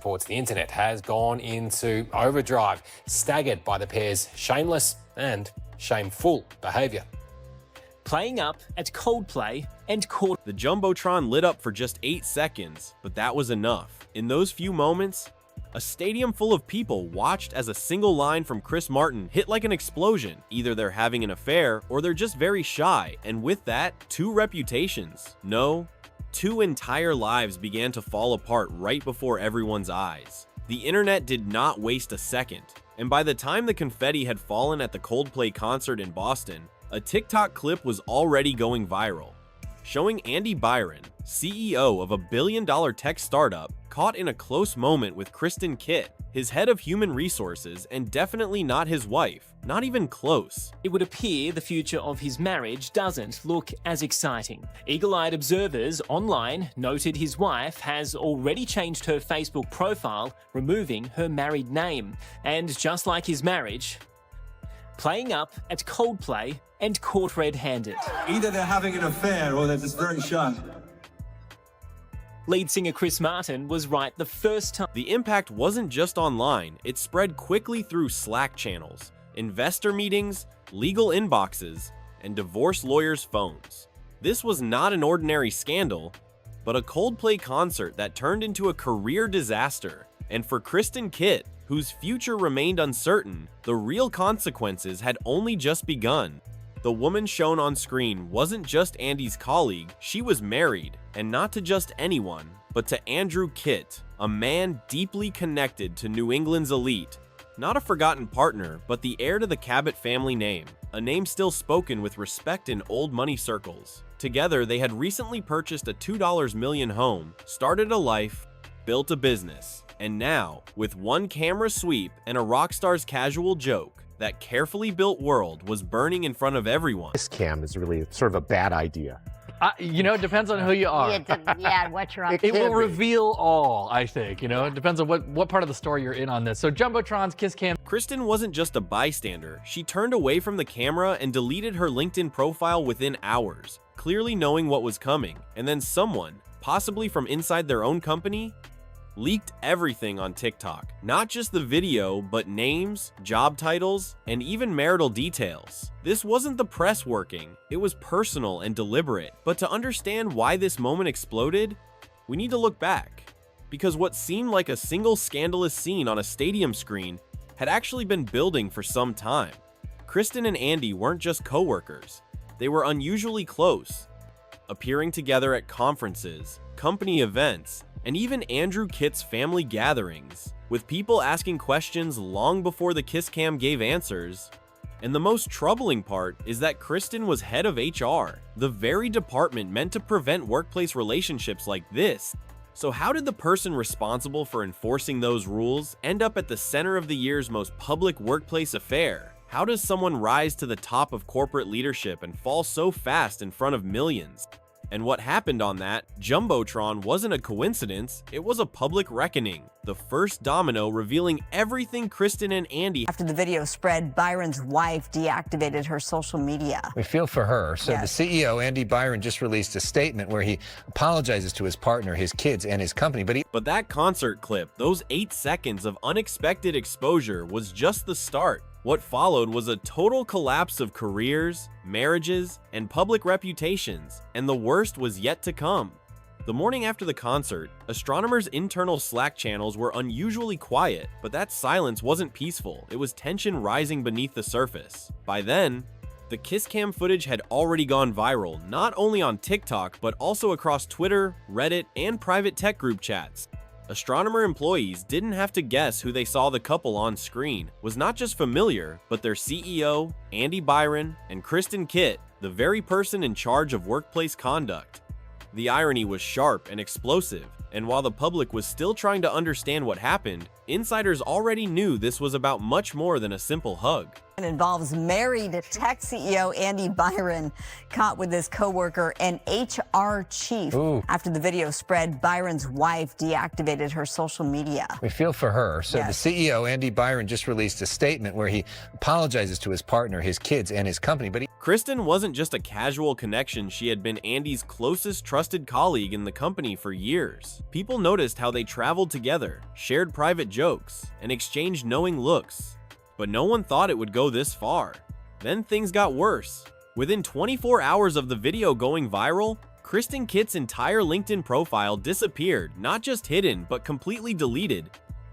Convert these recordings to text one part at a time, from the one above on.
Reports the internet has gone into overdrive, staggered by the pair's shameless and shameful behaviour. Playing up at Coldplay and caught. The Jumbotron lit up for just 8 seconds, but that was enough. In those few moments, a stadium full of people watched as a single line from Chris Martin hit like an explosion. Either they're having an affair or they're just very shy, and with that, 2 reputations. No, 2 entire lives began to fall apart right before everyone's eyes. The internet did not waste a second, and by the time the confetti had fallen at the Coldplay concert in Boston, a TikTok clip was already going viral, showing Andy Byron, CEO of a billion-dollar tech startup, caught in a close moment with Kristen Cabot, his head of human resources, and definitely not his wife, not even close. It would appear the future of his marriage doesn't look as exciting. Eagle-eyed observers online noted his wife has already changed her Facebook profile, removing her married name. And just like his marriage, playing up at Coldplay and caught red-handed. Either they're having an affair or they're just very shy. Lead singer Chris Martin was right the first time. The impact wasn't just online, it spread quickly through Slack channels, investor meetings, legal inboxes, and divorce lawyers' phones. This was not an ordinary scandal, but a Coldplay concert that turned into a career disaster. And for Kristen Cabot, whose future remained uncertain, the real consequences had only just begun. The woman shown on screen wasn't just Andy's colleague, she was married, and not to just anyone, but to Andrew Kitt, a man deeply connected to New England's elite. Not a forgotten partner, but the heir to the Cabot family name, a name still spoken with respect in old money circles. Together, they had recently purchased a $2 million home, started a life, built a business, and now, with one camera sweep and a rock star's casual joke, that carefully built world was burning in front of everyone. Kiss Cam is really sort of a bad idea. It depends on who you are. What you're up to. It will reveal all, I think. It depends on what part of the story you're in on this. So Jumbotron's Kiss Cam. Kristen wasn't just a bystander. She turned away from the camera and deleted her LinkedIn profile within hours, clearly knowing what was coming. And then someone, possibly from inside their own company, leaked everything on TikTok. Not just the video, but names, job titles, and even marital details. This wasn't the press working, it was personal and deliberate. But to understand why this moment exploded, we need to look back. Because what seemed like a single scandalous scene on a stadium screen had actually been building for some time. Kristen and Andy weren't just co-workers, they were unusually close, appearing together at conferences, company events, and even Andrew Kitt's family gatherings, with people asking questions long before the Kiss Cam gave answers. And the most troubling part is that Kristen was head of HR, the very department meant to prevent workplace relationships like this. So how did the person responsible for enforcing those rules end up at the center of the year's most public workplace affair? How does someone rise to the top of corporate leadership and fall so fast in front of millions? And what happened on that Jumbotron wasn't a coincidence, it was a public reckoning. The first domino revealing everything Kristen and Andy. After the video spread, Byron's wife deactivated her social media. We feel for her. So Yes. The CEO, Andy Byron, just released a statement where he apologizes to his partner, his kids, and his company. But that concert clip, those 8 seconds of unexpected exposure, was just the start. What followed was a total collapse of careers, marriages, and public reputations, and the worst was yet to come. The morning after the concert, astronomers' internal Slack channels were unusually quiet, but that silence wasn't peaceful, it was tension rising beneath the surface. By then, the Kiss Cam footage had already gone viral, not only on TikTok, but also across Twitter, Reddit, and private tech group chats. Astronomer employees didn't have to guess who they saw the couple on screen was not just familiar, but their CEO, Andy Byron, and Kristen Cabot, the very person in charge of workplace conduct. The irony was sharp and explosive, and while the public was still trying to understand what happened, insiders already knew this was about much more than a simple hug. Involves married tech CEO Andy Byron, caught with his coworker and HR chief. After the video spread, Byron's wife deactivated her social media. We feel for her. So Yes. the CEO, Andy Byron, just released a statement where he apologizes to his partner, his kids, and his company. But Kristen wasn't just a casual connection, she had been Andy's closest trusted colleague in the company for years. People noticed how they traveled together, shared private jokes, and exchanged knowing looks. But no one thought it would go this far. Then things got worse. Within 24 hours of the video going viral, Kristen Kitt's entire LinkedIn profile disappeared, not just hidden, but completely deleted,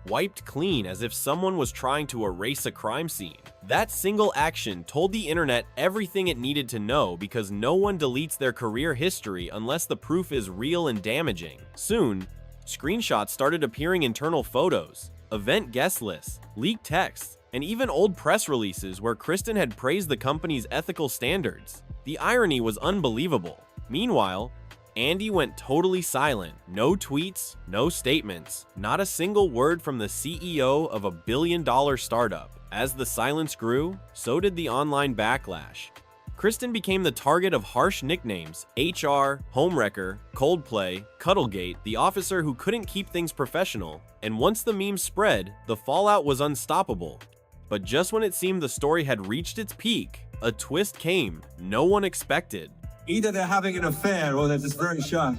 wiped clean as if someone was trying to erase a crime scene. That single action told the internet everything it needed to know, because no one deletes their career history unless the proof is real and damaging. Soon, screenshots started appearing, internal photos, event guest lists, leaked texts, and even old press releases where Kristen had praised the company's ethical standards. The irony was unbelievable. Meanwhile, Andy went totally silent. No tweets, no statements, not a single word from the CEO of a billion-dollar startup. As the silence grew, so did the online backlash. Kristen became the target of harsh nicknames: HR, Homewrecker, Coldplay, Cuddlegate, the officer who couldn't keep things professional. And once the meme spread, the fallout was unstoppable. But just when it seemed the story had reached its peak, a twist came no one expected. Either they're having an affair or they're just very shy.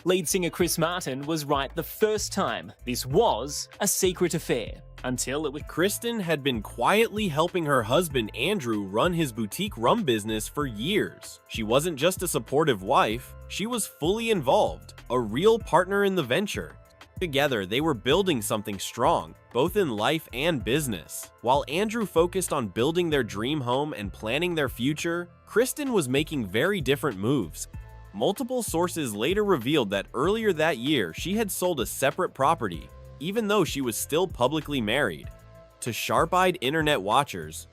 Lead singer Chris Martin was right the first time. This was a secret affair, until it was. Kristen had been quietly helping her husband Andrew run his boutique rum business for years. She wasn't just a supportive wife, she was fully involved, a real partner in the venture. Together, they were building something strong, both in life and business. While Andrew focused on building their dream home and planning their future, Kristen was making very different moves. Multiple sources later revealed that earlier that year, she had sold a separate property, even though she was still publicly married. To sharp-eyed internet watchers,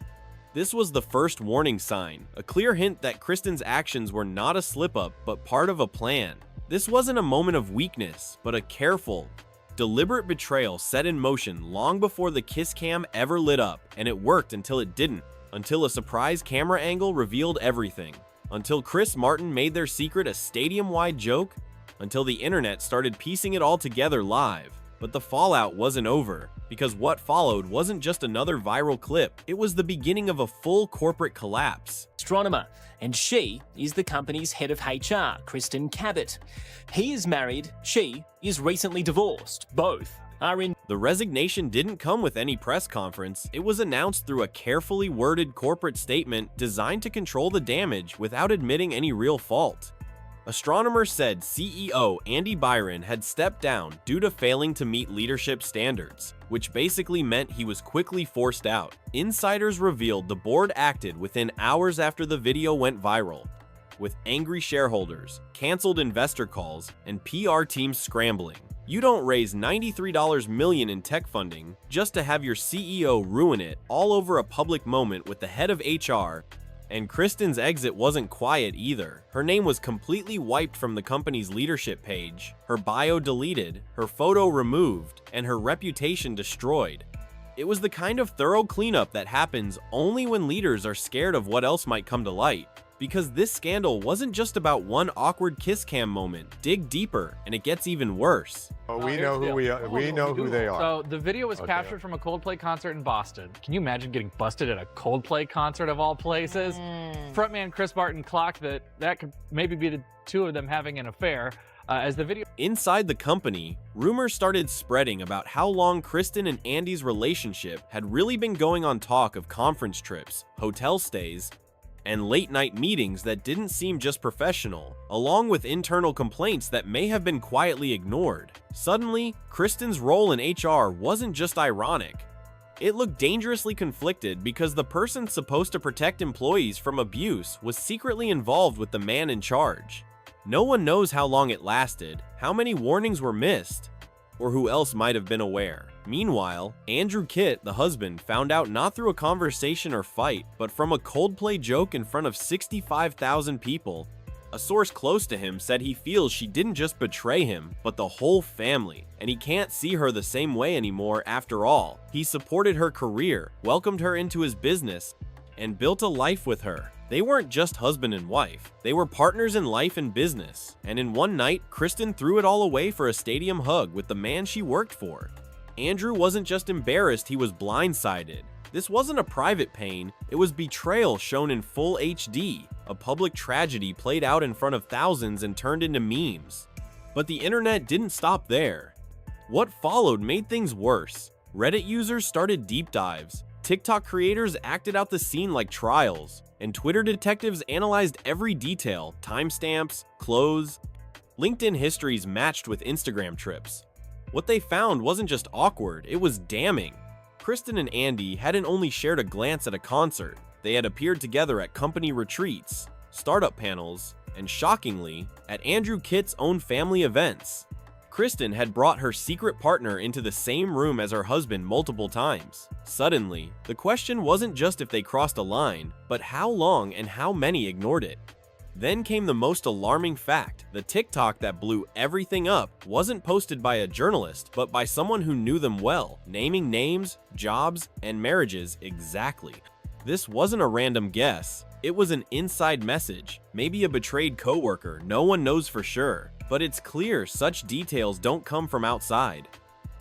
this was the first warning sign, a clear hint that Kristen's actions were not a slip-up, but part of a plan. This wasn't a moment of weakness, but a careful, deliberate betrayal set in motion long before the Kiss Cam ever lit up, and it worked until it didn't, until a surprise camera angle revealed everything, until Chris Martin made their secret a stadium-wide joke, until the internet started piecing it all together live. But the fallout wasn't over, because what followed wasn't just another viral clip, it was the beginning of a full corporate collapse. Astronomer, and she is the company's head of HR, Kristen Cabot. He is married, she is recently divorced. Both are in. The resignation didn't come with any press conference. It was announced through a carefully worded corporate statement designed to control the damage without admitting any real fault. Astronomer said CEO Andy Byron had stepped down due to failing to meet leadership standards, which basically meant he was quickly forced out. Insiders revealed the board acted within hours after the video went viral, with angry shareholders, canceled investor calls, and PR teams scrambling. You don't raise $93 million in tech funding just to have your CEO ruin it all over a public moment with the head of HR. And Kristen's exit wasn't quiet either. Her name was completely wiped from the company's leadership page, her bio deleted, her photo removed, and her reputation destroyed. It was the kind of thorough cleanup that happens only when leaders are scared of what else might come to light. Because this scandal wasn't just about one awkward Kiss Cam moment. Dig deeper, and it gets even worse. We know who we are. We know who they are. So the video was captured from a Coldplay concert in Boston. Can you imagine getting busted at a Coldplay concert of all places? Frontman Chris Martin clocked that could maybe be the two of them having an affair. As the video. Inside the company, rumors started spreading about how long Kristen and Andy's relationship had really been going on. Talk of conference trips, hotel stays, and late-night meetings that didn't seem just professional, along with internal complaints that may have been quietly ignored. Suddenly, Kristen's role in HR wasn't just ironic. It looked dangerously conflicted because the person supposed to protect employees from abuse was secretly involved with the man in charge. No one knows how long it lasted, how many warnings were missed, or who else might have been aware. Meanwhile, Andrew Kitt, the husband, found out not through a conversation or fight, but from a Coldplay joke in front of 65,000 people. A source close to him said he feels she didn't just betray him, but the whole family, and he can't see her the same way anymore after all. He supported her career, welcomed her into his business, and built a life with her. They weren't just husband and wife, they were partners in life and business. And in one night, Kristen threw it all away for a stadium hug with the man she worked for. Andrew wasn't just embarrassed, he was blindsided. This wasn't a private pain, it was betrayal shown in full HD, a public tragedy played out in front of thousands and turned into memes. But the internet didn't stop there. What followed made things worse. Reddit users started deep dives, TikTok creators acted out the scene like trials, and Twitter detectives analyzed every detail, timestamps, clothes. LinkedIn histories matched with Instagram trips. What they found wasn't just awkward, it was damning. Kristen and Andy hadn't only shared a glance at a concert, they had appeared together at company retreats, startup panels, and shockingly, at Andrew Kitt's own family events. Kristen had brought her secret partner into the same room as her husband multiple times. Suddenly, the question wasn't just if they crossed a line, but how long and how many ignored it. Then came the most alarming fact. The TikTok that blew everything up wasn't posted by a journalist, but by someone who knew them well, naming names, jobs, and marriages exactly. This wasn't a random guess. It was an inside message, maybe a betrayed coworker, no one knows for sure. But it's clear such details don't come from outside.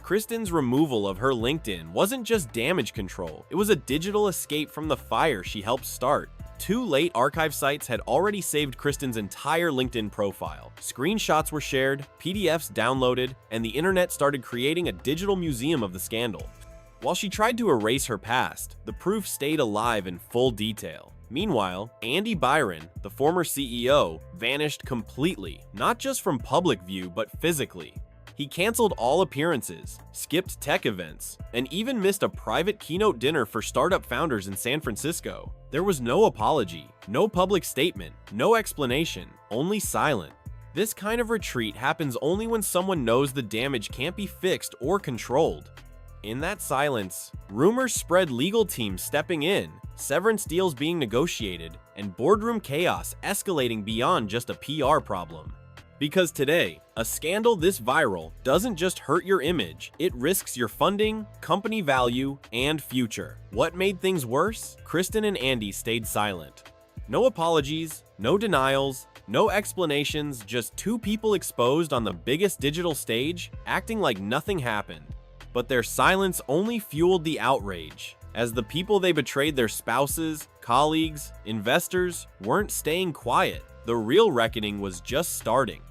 Kristen's removal of her LinkedIn wasn't just damage control, it was a digital escape from the fire she helped start. 2 late archive sites had already saved Kristen's entire LinkedIn profile. Screenshots were shared, PDFs downloaded, and the internet started creating a digital museum of the scandal. While she tried to erase her past, the proof stayed alive in full detail. Meanwhile, Andy Byron, the former CEO, vanished completely, not just from public view but physically. He canceled all appearances, skipped tech events, and even missed a private keynote dinner for startup founders in San Francisco. There was no apology, no public statement, no explanation, only silence. This kind of retreat happens only when someone knows the damage can't be fixed or controlled. In that silence, rumors spread, legal teams stepping in, severance deals being negotiated, and boardroom chaos escalating beyond just a PR problem. Because today, a scandal this viral doesn't just hurt your image, it risks your funding, company value, and future. What made things worse? Kristen and Andy stayed silent. No apologies, no denials, no explanations, just 2 people exposed on the biggest digital stage, acting like nothing happened. But their silence only fueled the outrage, as the people they betrayed, their spouses, colleagues, investors, weren't staying quiet. The real reckoning was just starting.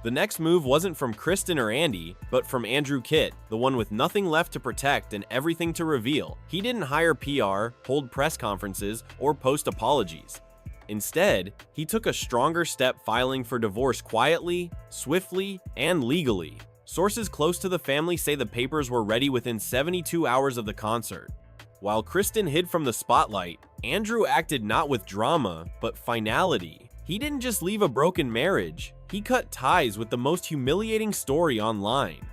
The next move wasn't from Kristen or Andy, but from Andrew Kitt, the one with nothing left to protect and everything to reveal. He didn't hire PR, hold press conferences, or post apologies. Instead, he took a stronger step, filing for divorce quietly, swiftly, and legally. Sources close to the family say the papers were ready within 72 hours of the concert. While Kristen hid from the spotlight, Andrew acted not with drama, but finality. He didn't just leave a broken marriage, he cut ties with the most humiliating story online.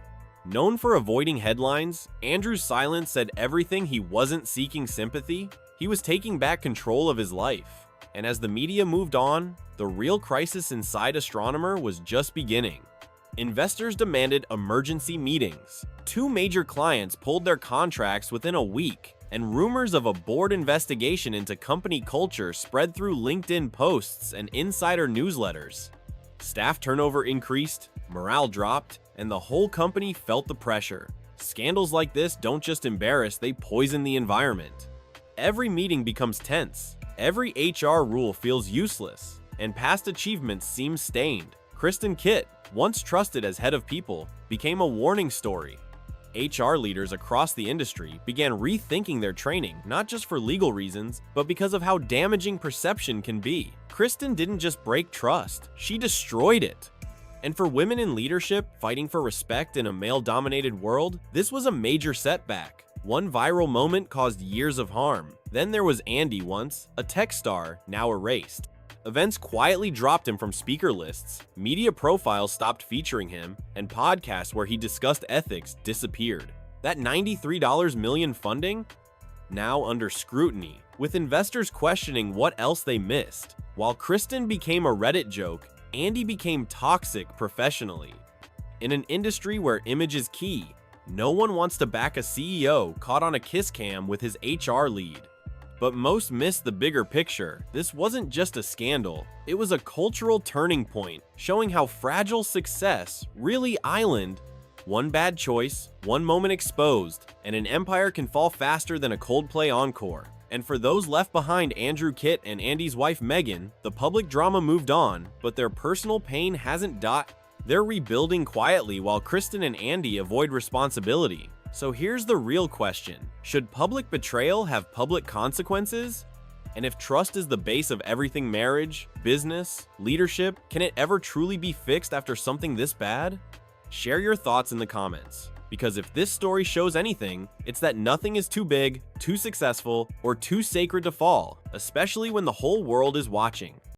Known for avoiding headlines, Andrew's silence said everything. He wasn't seeking sympathy, he was taking back control of his life. And as the media moved on, the real crisis inside Astronomer was just beginning. Investors demanded emergency meetings. 2 major clients pulled their contracts within a week, and rumors of a board investigation into company culture spread through LinkedIn posts and insider newsletters. Staff turnover increased, morale dropped, and the whole company felt the pressure. Scandals like this don't just embarrass, they poison the environment. Every meeting becomes tense, every HR rule feels useless, and past achievements seem stained. Kristen Kitt, once trusted as head of people, became a warning story. HR leaders across the industry began rethinking their training, not just for legal reasons, but because of how damaging perception can be. Kristen didn't just break trust, she destroyed it. And for women in leadership fighting for respect in a male-dominated world, this was a major setback. One viral moment caused years of harm. Then there was Andy, once a tech star, now erased. Events quietly dropped him from speaker lists, media profiles stopped featuring him, and podcasts where he discussed ethics disappeared. That $93 million funding? Now under scrutiny, with investors questioning what else they missed. While Kristen became a Reddit joke, Andy became toxic professionally. In an industry where image is key, no one wants to back a CEO caught on a kiss cam with his HR lead. But most miss the bigger picture. This wasn't just a scandal, it was a cultural turning point, showing how fragile success really island. One bad choice, one moment exposed, and an empire can fall faster than a Coldplay encore. And for those left behind, Andrew Kitt and Andy's wife Megan, the public drama moved on, but their personal pain hasn't died. They're rebuilding quietly while Kristen and Andy avoid responsibility. So here's the real question. Should public betrayal have public consequences? And if trust is the base of everything, marriage, business, leadership, can it ever truly be fixed after something this bad? Share your thoughts in the comments, because if this story shows anything, it's that nothing is too big, too successful, or too sacred to fall, especially when the whole world is watching.